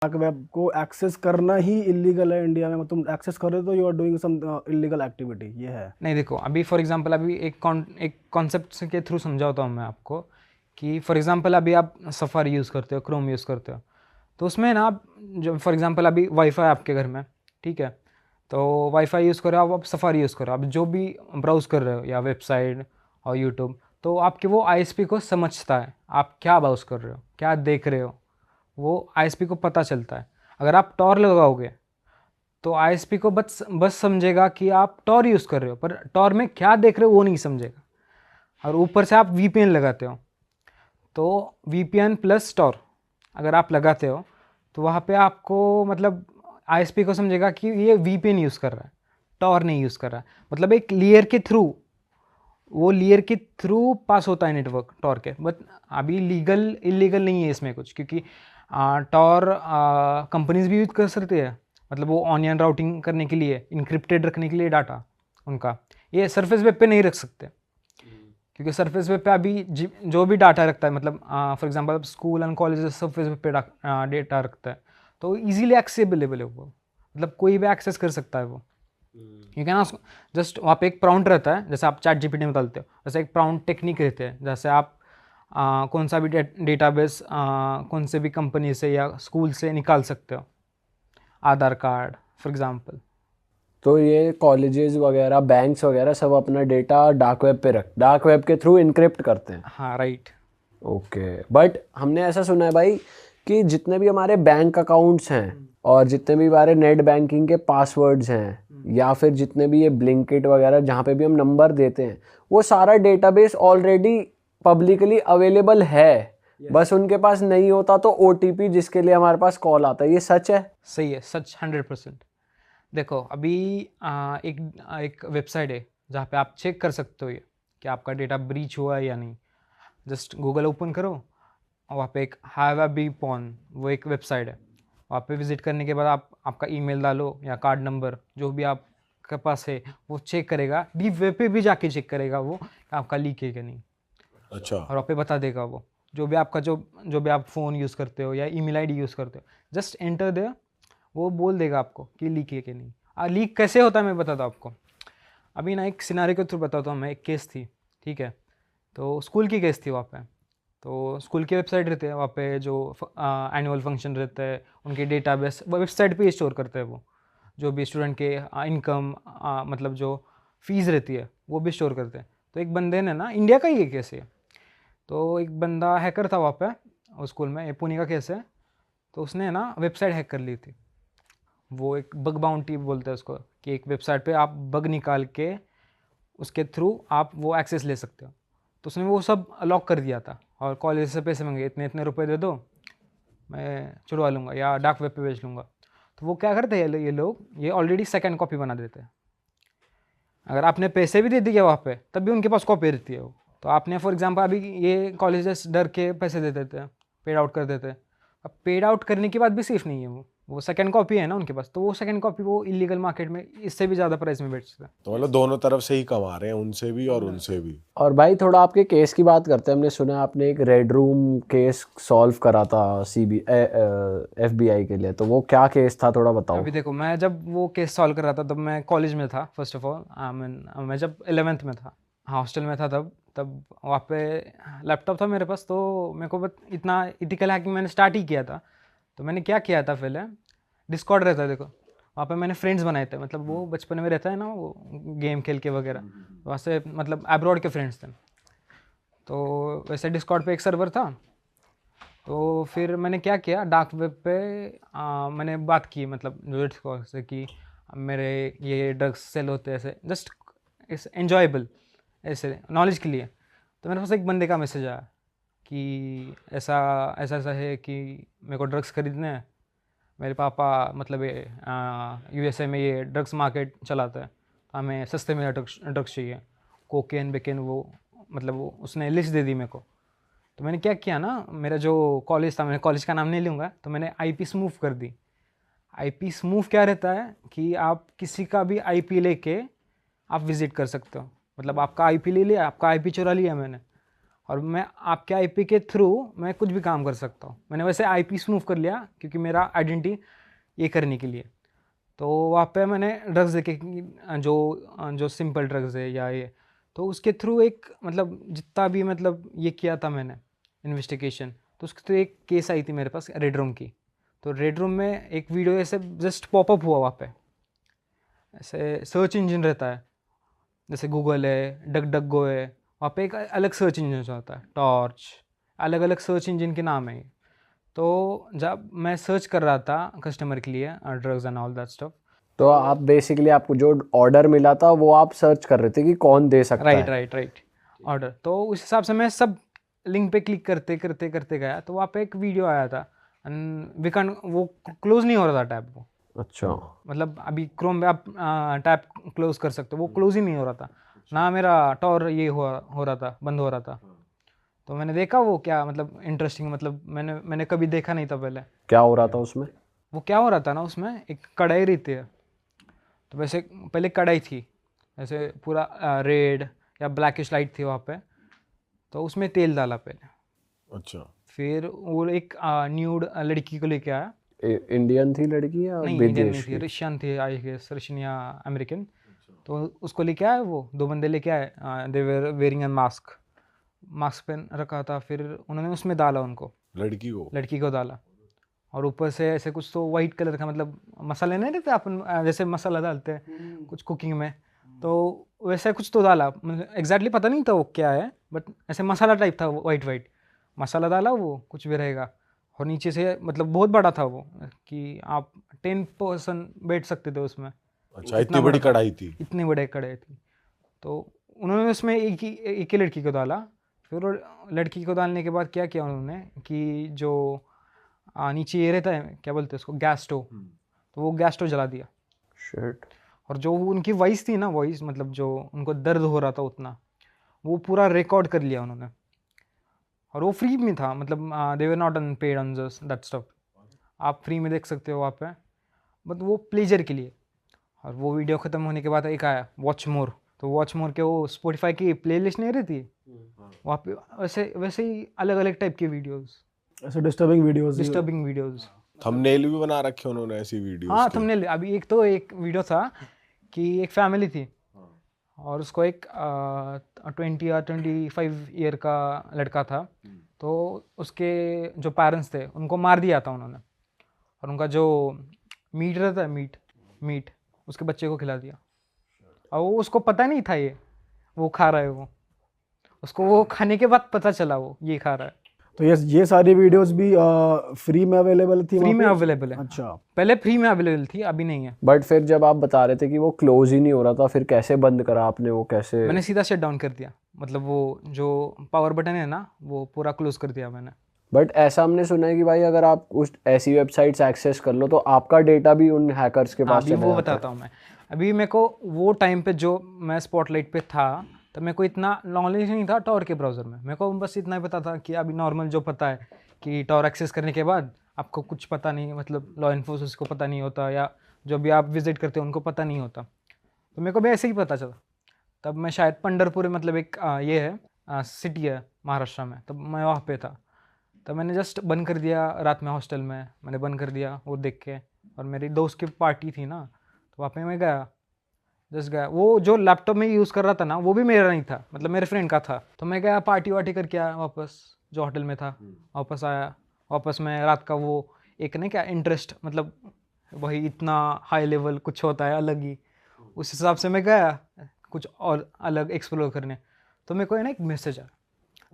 Dark web को access करना ही illegal है इंडिया में, तुम एक्सेस कर रहे हो तो you are doing some illegal activity, ये है। नहीं देखो, अभी फॉर एग्जांपल अभी एक कॉन्सेप्ट के थ्रू समझाता हूँ मैं आपको कि फॉर एग्जांपल अभी आप सफारी यूज़ करते हो, क्रोम यूज़ करते हो, तो उसमें ना आप जो फॉर एग्जांपल अभी वाईफाई आपके घर में, ठीक है, तो वाईफाई यूज़ कर रहे हो आप सफारी यूज़ कर रहे हो, आप जो भी ब्राउज़ कर रहे हो या वेबसाइट और यूट्यूब, तो आपके वो आईएसपी को समझता है आप क्या ब्राउज़ कर रहे हो, क्या देख रहे हो, वो आईएसपी को पता चलता है। अगर आप टॉर लगाओगे तो आईएसपी को बस समझेगा कि आप टॉर यूज़ कर रहे हो, पर टॉर में क्या देख रहे हो वो नहीं समझेगा। और ऊपर से आप वीपीएन लगाते हो, तो वीपीएन प्लस टॉर अगर आप लगाते हो तो वहाँ पे आपको मतलब आईएसपी को समझेगा कि ये वीपीएन यूज़ कर रहा है, टॉर नहीं यूज़ कर रहा है। मतलब एक लेयर के थ्रू, वो लेयर के थ्रू पास होता है नेटवर्क टॉर के। बट अभी लीगल इलीगल नहीं है इसमें कुछ, क्योंकि टॉर कंपनीज भी यूज़ कर सकती है, मतलब वो ऑनियन राउटिंग करने के लिए, इनक्रिप्टेड रखने के लिए डाटा उनका, ये सरफेस वेब पे नहीं रख सकते, क्योंकि सरफेस वेब पे अभी जो भी डाटा रखता है, मतलब for example school and college surface web पे डेटा रखता है, तो इजीली एक्सेसिबल है वो, मतलब कोई भी एक्सेस कर सकता है वो। यू कैन आस्क, जस्ट वहाँ पे एक प्राउंट रहता है, जैसे आप चैट जीपीटी में डालते हो, जैसे एक प्राउंट टेक्निक रहते हैं, जैसे आप कौन सा भी डेटाबेस कौन से भी कंपनी से या स्कूल से निकाल सकते हो, आधार कार्ड फॉर एग्जांपल। तो ये कॉलेजेस वगैरह बैंक्स वगैरह सब अपना डेटा डार्क वेब पे डार्क वेब के थ्रू इनक्रिप्ट करते हैं। हाँ राइट। ओके, बट हमने ऐसा सुना है भाई कि जितने भी हमारे बैंक अकाउंट्स हैं और जितने भी हमारे नेट बैंकिंग के पासवर्ड्स हैं या फिर जितने भी ये ब्लिंकिट वगैरह जहाँ पे भी हम नंबर देते हैं, वो सारा डेटाबेस ऑलरेडी पब्लिकली अवेलेबल है। बस उनके पास नहीं होता तो ओटीपी जिसके लिए हमारे पास कॉल आता है। ये सच है? सही है, सच 100%। देखो अभी एक वेबसाइट है जहाँ पे आप चेक कर सकते हो ये कि आपका डेटा ब्रीच हुआ है या नहीं। जस्ट गूगल ओपन करो और वहाँ पे एक हैव अ बी पॉन, वो एक वेबसाइट है, वहाँ पे विजिट करने के बाद आप आपका ईमेल डालो या कार्ड नंबर जो भी आपके पास है, वो चेक करेगा, डीप वेब पे भी जाके चेक करेगा वो कि आपका लीक है कि नहीं। अच्छा। और वहाँ पे बता देगा वो, जो भी आपका जो भी आप फ़ोन यूज़ करते हो या ईमेल आईडी यूज़ करते हो, जस्ट एंटर दे, वो बोल देगा आपको कि लीक है कि नहीं। लीक कैसे होता है मैं बताता हूँ आपको। अभी ना एक सिनारी के थ्रू बताता हूँ मैं। एक केस थी, ठीक है, तो स्कूल की केस थी वहाँ पे। तो स्कूल की वेबसाइट रहती है, वहाँ पे जो एनुअल फंक्शन रहते हैं उनके डेटाबेस वेबसाइट पे स्टोर करते हैं वो, जो भी स्टूडेंट के इनकम मतलब जो फीस रहती है वो भी स्टोर करते हैं। तो एक बंदे ने ना, इंडिया का ही ये केस है, तो एक बंदा हैकर था वहाँ पे उस स्कूल में, ये पुणे का केस है। तो उसने ना वेबसाइट हैक कर ली थी। वो एक बग बाउंटी बोलते हैं उसको, कि एक वेबसाइट पे आप बग निकाल के उसके थ्रू आप वो एक्सेस ले सकते हो। तो उसने वो सब लॉक कर दिया था और कॉलेज से पैसे मांगे, इतने इतने रुपए दे दो मैं छुड़वा लूँगा या डार्क वेब पे बेच लूँगा। तो वो क्या करते हैं ये लोग, ये ऑलरेडी सेकंड कॉपी बना देते हैं। अगर आपने पैसे भी दे दिए वहाँ पे तब भी उनके पास कॉपी रहती है वो। तो आपने फॉर एग्जांपल अभी ये कॉलेजेस डर के पैसे दे देते हैं, पेड आउट कर देते हैं। अब पेड आउट करने के बाद भी सेफ नहीं है वो सेकंड कॉपी है ना उनके पास, तो वो सेकंड कॉपी वो इलीगल मार्केट में इससे भी ज़्यादा प्राइस में बेचते हैं। तो मतलब दोनों तरफ से ही कमा रहे हैं, उनसे भी और उनसे भी। और भाई थोड़ा आपके केस की बात करते हैं। हमने सुना है आपने एक रेड रूम केस सॉल्व करा था एफबीआई के लिए, तो वो क्या केस था, थोड़ा बताओ। अभी देखो, मैं जब वो केस सॉल्व कर रहा था तब मैं कॉलेज में था। फर्स्ट ऑफ ऑल मैं जब 11th में था, हॉस्टल में था तब वहाँ पे लैपटॉप था मेरे पास, तो मेरे को बस इतना इथिकल हैकिंग मैंने स्टार्ट ही किया था। तो मैंने क्या किया था, पहले डिस्कॉर्ड रहता है देखो, वहाँ पे मैंने फ्रेंड्स बनाए थे, मतलब वो बचपन में रहता है ना वो गेम खेल के वगैरह, वहाँ से मतलब अब्रॉड के फ्रेंड्स थे। तो वैसे डिस्कॉर्ड पे एक सर्वर था। तो फिर मैंने क्या किया, डार्क वेब पे मैंने बात की, मतलब जो डिस्कॉर्ड से, कि मेरे ये ड्रग्स सेल होते हैं ऐसे, जस्ट इस एन्जॉयबल ऐसे नॉलेज के लिए। तो मेरे पास एक बंदे का मैसेज आया कि ऐसा ऐसा ऐसा है कि मेरे को ड्रग्स खरीदने हैं, मेरे पापा मतलब यूएसए में ये ड्रग्स मार्केट चलाता है, हमें सस्ते में ड्रग्स चाहिए, कोकेन बेकेन, वो मतलब वो उसने लिस्ट दे दी मेरे को। तो मैंने क्या किया ना, मेरा जो कॉलेज था, मैंने कॉलेज का नाम नहीं लूँगा, तो मैंने आईपी स्मूव कर दी। आईपी स्मूव क्या रहता है कि आप किसी का भी आईपी लेके आप विज़िट कर सकते हो, मतलब आपका आईपी ले लिया, आपका आईपी चुरा लिया मैंने, और मैं आपके आईपी के थ्रू मैं कुछ भी काम कर सकता हूँ। मैंने वैसे आईपी स्मूव कर लिया क्योंकि मेरा आइडेंटिटी ये करने के लिए। तो वहाँ पे मैंने ड्रग्स देखे कि जो सिंपल ड्रग्स है या ये, तो उसके थ्रू एक मतलब जितना भी मतलब ये किया था मैंने इन्वेस्टिगेशन, तो उसके थ्रू एक केस आई थी मेरे पास रेड रूम की। तो रेड रूम में एक वीडियो ऐसे जस्ट पॉपअप हुआ वहाँ पे, ऐसे सर्च इंजन रहता है जैसे गूगल है, डक डक गो है, वहाँ पे एक अलग सर्च इंजन होता है, टॉर्च, अलग अलग सर्च इंजन के नाम है ये। तो जब मैं सर्च कर रहा था कस्टमर के लिए drugs and all that stuff, तो आप बेसिकली आपको जो ऑर्डर मिला था वो आप सर्च कर रहे थे कि कौन दे सकता है। राइट ऑर्डर, तो उस हिसाब से मैं सब लिंक पे क्लिक करते करते करते गया, तो वहाँ पे एक वीडियो आया था एंड वो क्लोज नहीं हो रहा था टैब वो। अच्छा, मतलब अभी क्रोम में आप टैब क्लोज कर सकते हो, वो क्लोज ही नहीं हो रहा था ना, मेरा टॉर ये हो रहा था, बंद हो रहा था। तो मैंने देखा वो क्या मतलब इंटरेस्टिंग, मतलब मैंने कभी देखा नहीं था पहले। क्या हो रहा था उसमें? वो क्या हो रहा था ना, उसमें एक कढ़ाई रहती है, तो वैसे पहले कढ़ाई थी ऐसे पूरा रेड या ब्लैकिश लाइट थी वहाँ पे, तो उसमें तेल डाला पहले, अच्छा। फिर वो एक न्यूड लड़की को लेके आया। इंडियन थी लड़की या नहीं, इंडियन नहीं विदेश थी, की? रशियन थी, आई गेस रशियन या अमेरिकन। तो उसको लेके आए, वो दो बंदे लेके आए, दे वर वेयरिंग ए मास्क पहन रखा था। फिर उन्होंने उसमें डाला उनको, लड़की को डाला, और ऊपर से ऐसे कुछ तो वाइट कलर का मतलब मसाले नहीं रहते अपन जैसे मसाला डालते हैं कुछ कुकिंग में, तो वैसे कुछ तो डाला, मतलब एग्जैक्टली पता नहीं था वो क्या है, बट ऐसे मसाला टाइप था, वाइट मसाला डाला, वो कुछ भी रहेगा। और नीचे से मतलब बहुत बड़ा था वो कि आप 10 पर्सन बैठ सकते थे उसमें। अच्छा, इतनी बड़ी कढ़ाई थी? इतनी बड़े कढ़ाई थी। तो उन्होंने उसमें एक ही लड़की को डाला। फिर लड़की को डालने के बाद क्या किया उन्होंने कि जो नीचे ये रहता है, क्या बोलते हैं उसको, गैस स्टोव, तो वो गैस स्टोव जला दिया। शिट। और जो उनकी वॉइस थी ना, वॉइस मतलब जो उनको दर्द हो रहा था उतना, वो पूरा रिकॉर्ड कर लिया उन्होंने। और वो फ्री में था, मतलब they were not unpaid on that stuff, आप फ्री में देख सकते हो वहाँ पे, बट वो प्लेजर के लिए। और वो वीडियो ख़त्म होने के बाद एक आया वॉच मोर, तो वॉच मोर के वो स्पॉटिफाई की प्लेलिस्ट नहीं रहती वहाँ पे, वैसे ही अलग अलग टाइप के वीडियोस, ऐसे डिस्टर्बिंग वीडियोस। थंबनेल भी बना रखे उन्होंने ऐसी वीडियोस हाँ, के? थंबनेल। अभी एक वीडियो था कि एक फैमिली थी और उसको एक 20 या 25 ईयर का लड़का था, तो उसके जो पेरेंट्स थे उनको मार दिया था उन्होंने, और उनका जो मीट रहता है, मीट उसके बच्चे को खिला दिया। और वो उसको पता नहीं था ये वो खा रहा है, उसको वो खाने के बाद पता चला वो ये खा रहा है। तो ये सारी वीडियोस भी फ्री में अवेलेबल थी? फ्री वहाँ में पे? अवेलेबल है। अच्छा। पहले फ्री में अवेलेबल थी, अभी नहीं है। बट फिर जब आप बता रहे थे कि वो क्लोज ही नहीं हो रहा था, फिर कैसे बंद करा आपने? वो कैसे? मैंने सीधा शट डाउन कर दिया, मतलब वो जो पावर बटन है ना, वो पूरा क्लोज कर दिया मैंने। बट ऐसा हमने सुना है कि भाई अगर आप उस ऐसी वेबसाइट्स एक्सेस कर लो तो आपका डेटा भी उन हैकर्स के पास अभी चला वो जाता है। बताता हूँ मैं। अभी मेरे को वो टाइम पे जो मैं स्पॉटलाइट पे था, तो मेरे को इतना नॉलेज नहीं था टॉर के ब्राउज़र में। मेरे को बस इतना ही पता था कि अभी नॉर्मल जो पता है कि टॉर एक्सेस करने के बाद आपको कुछ पता नहीं, मतलब लॉ इन्फोर्सेस को पता नहीं होता, या जो भी आप विजिट करते हो उनको पता नहीं होता। तो मेरे को भी ऐसे ही पता चला। तब मैं शायद पंढरपुर, मतलब एक ये है सिटी है महाराष्ट्र में, तब मैं वहाँ पे था। तब मैंने जस्ट बंद कर दिया, रात में हॉस्टल में मैंने बंद कर दिया वो देख के। और मेरी दोस्त की पार्टी थी ना, तो वहाँ पे मैं गया, जस्ट गया। वो जो लैपटॉप में यूज़ कर रहा था ना, वो भी मेरा नहीं था, मतलब मेरे फ्रेंड का था। तो मैं गया, पार्टी वार्टी करके आया वापस, जो होटल में था वापस आया। वापस में रात का वो एक ना क्या इंटरेस्ट, मतलब वही इतना हाई लेवल कुछ होता है अलग ही, उस हिसाब से मैं गया कुछ और अलग एक्सप्लोर करने। तो मेरे को है ना एक मैसेज आया,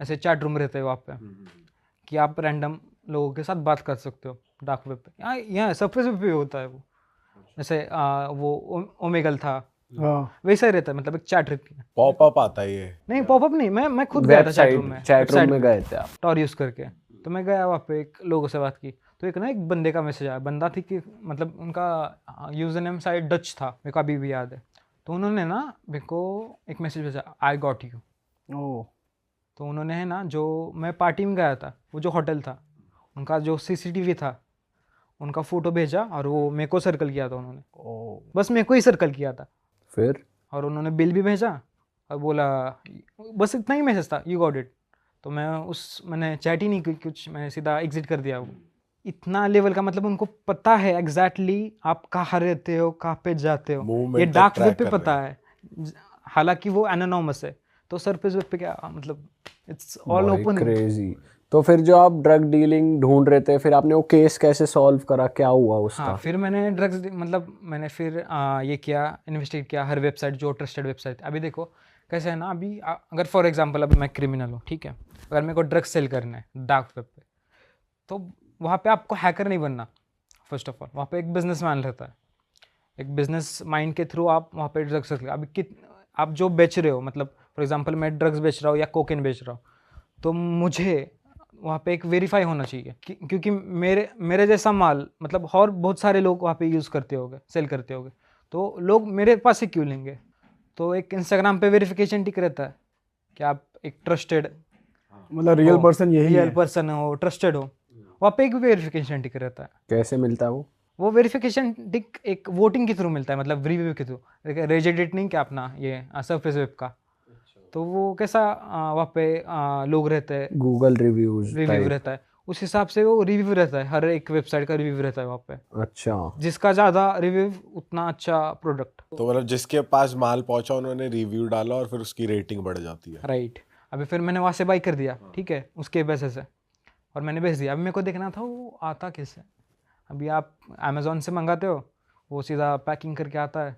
ऐसे चैट रूम रहते हैं वहाँ पे कि आप रैंडम लोगों के साथ बात कर सकते हो डार्क वेब पे। यहाँ सरफेस वेब पे होता है वो, जैसे वो ओमेगल था, हाँ। वैसा ही रहता है, मतलब एक चैट रहती है। पॉपअप आता है ये? नहीं, पॉपअप नहीं, मैं खुद गया था चैट रूम में गए थे आप? टॉर यूज़ करके। तो मैं गया वहाँ पे, एक लोगों से बात की, तो एक ना एक बंदे का मैसेज आया। बंदा थी कि मतलब उनका यूज़र नेम शायद डच था, मेरे को अभी भी याद है। तो उन्होंने ना मेरे को एक मैसेज भेजा, आई गॉट यू। ओह। तो उन्होंने है ना, जो मैं पार्टी में गया था, वो जो होटल था, उनका जो CCTV था, उनका फ़ोटो भेजा, और वो मेरे को सर्कल किया था उन्होंने। ओह। बस मेरे को ही सर्कल किया था। फिर? और उन्होंने बिल भी भेजा और बोला, बस इतना ही मैसेज था, यू गॉट इट। तो मैंने चैट ही नहीं की कुछ, मैंने सीधा एग्जिट कर दिया वो। इतना लेवल का मतलब उनको पता है एग्जैक्टली आप कहाँ रहते हो, कहाँ पे जाते हो, Movement ये तक डार्क वेब track पे कर पता रहे है। हालांकि वो एनोनोमस है, तो सरफेस वेब पे क्या मतलब इट्स ऑल भाई ओपन। क्रेजी। तो फिर जो आप ड्रग डीलिंग ढूंढ रहे थे, फिर आपने वो केस कैसे सॉल्व करा, क्या हुआ उसका? हाँ, फिर मैंने ड्रग्स मतलब मैंने फिर ये किया, इन्वेस्टिगेट किया हर वेबसाइट जो ट्रस्टेड वेबसाइट। अभी देखो कैसे है ना, अभी अगर फॉर एग्जांपल अभी मैं क्रिमिनल हूँ, ठीक है, अगर मेरे को ड्रग्स सेल करना है डार्क वेब पे, तो वहाँ पे आपको हैकर नहीं बनना। फर्स्ट ऑफ ऑल वहाँ पे एक बिजनेसमैन रहता है, एक बिजनेस माइंड के थ्रू आप वहाँ पे ड्रग्स रख। अभी आप जो बेच रहे हो, मतलब फॉर एग्जांपल मैं ड्रग्स बेच रहा हूँ या कोकेन बेच रहा हूँ, तो मुझे वहाँ पे एक वेरीफाई होना चाहिए क्योंकि मेरे जैसा माल मतलब और बहुत सारे लोग वहाँ पे यूज़ करते होंगे, सेल करते होंगे, तो लोग मेरे पास से क्यों लेंगे? तो एक इंस्टाग्राम पे वेरिफिकेशन टिक रहता है कि आप एक ट्रस्टेड मतलब रियल पर्सन यही रियल है। पर्सन हो, ट्रस्टेड हो, वहाँ पे एक वेरिफिकेशन टिक रहता है। कैसे मिलता है वो? वेरिफिकेशन टिक एक वोटिंग के थ्रू मिलता है, मतलब रिव्यू के थ्रू, रेजिडेट नहीं क्या अपना ये सरफेस वेब का। तो वो कैसा वहाँ पे लोग रहते हैं, गूगल रिव्यूज रिव्यू टाइप? रहता है, उस हिसाब से वो रिव्यू रहता है, हर एक वेबसाइट का रिव्यू रहता है वहाँ पे। अच्छा। जिसका ज़्यादा रिव्यू उतना अच्छा प्रोडक्ट। तो मतलब जिसके पास माल पहुंचा उन्होंने रिव्यू डाला और फिर उसकी रेटिंग बढ़ जाती है। राइट। अभी फिर मैंने वहाँ से बाई कर दिया, ठीक है, उसके पैसे से, और मैंने भेज दिया। अभी मेरे को देखना था वो आता कैसे। अभी आप अमेज़ोन से मंगाते हो, वो सीधा पैकिंग करके आता है,